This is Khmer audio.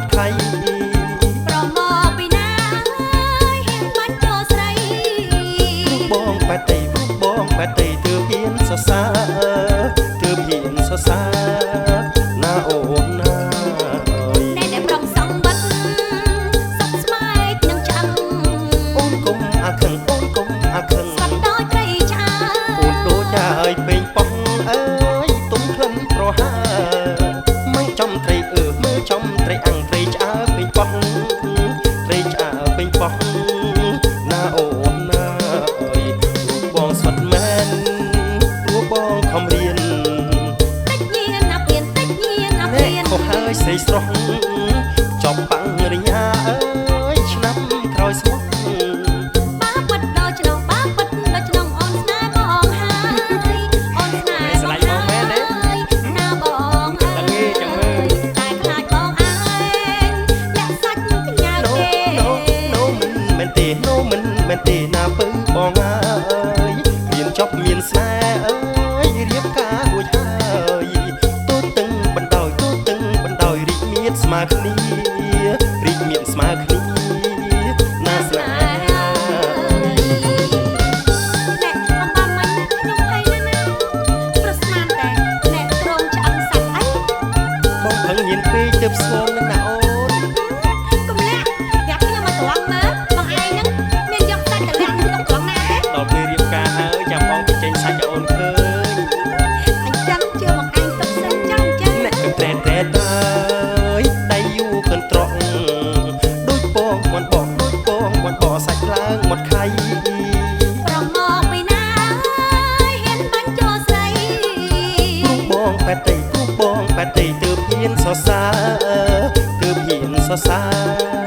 ត់ไข่ប្រមកពីណាហ៊ានបាញ់ចូលស្រីបងបែតៃបងបែតៃទើបហ៊ានសរសើរទើបហ៊ានសរសើរណាអូនណាណែប្រងសងបាត់សុកស្បែកនឹងឆ្អឹងអូនគុំអាខឹងអូនគុំអាខឹងស្ដាប់ដោយត្រីឆ្អើអូនដូចហើយពេញប៉ោះអើយទុំក្លិនប្រហើមិនចំត្រីមើលចំត្រីអាំងត្រីឆ្អើពេញប៉ោះត្រីឆ្អើពេញប៉ោះណាអូនណាអើយបងស្វិតមែនព្រោះបងខំរៀនតិចញៀនណាព្រៀនតិចញៀនណាព្រៀនខុសហើយស្រីស្រស់ចប់បាំងរញ្ញាអើយឆ្នាំក្រោយស្មោះបាពិតដល់ឆ្នងបាពិតដល់ឆ្នងអូនស្នេហ៍បងហើយអូនស្នេហ៍ស្រឡាញ់បងមែនទេណាបងដឹងទេចាំមើលតែខ្លាចបងឯងលាក់សាច់កញ្ញាទេណូមិនមែនទេណូមិនមែនទេណាពើបងអើយរៀនចប់មានស្នេហ៍អើយរៀបការរួចហើយទូតឹងបណ្ដោយទូតឹងបណ្ដោយរីកមានស្មើគ្នារីកមានស្មើគ្នាណាស្នេហ៍អ្នកអំបានមិញខ្ញុំភ័យណាស់ប្រស្មានតែអ្នកក្រងឆ្អឹងសាច់អីបងផឹងញៀនពេកទៅស្គមនឹងណាអូនកុំលាក់យ៉ាខ្ញុំមកត្រង់មើលបងឯងហ្នឹងមានយកសាច់ទៅលាក់ក្នុងត្រង់ណាទេដល់ពេលរៀបការហើយចាំបងទៅចេញសាច់ឲ្យអូនឃើញអញ្ចឹងជឿមកឯងទុកសិនចឹងអ្នកកត្រែតតែតើយដៃយូរកិនត្រង់ដូចពងមិនបងដូចពងមិនបសាច់ឡើងមកខៃប្រមកពីណាហ៊ានបាញ់ចូលស្រីគ្រូបងបែតៃគ្រូបងបែតៃទើបហ៊ានសរសើរទើបហ៊ានសរសើរ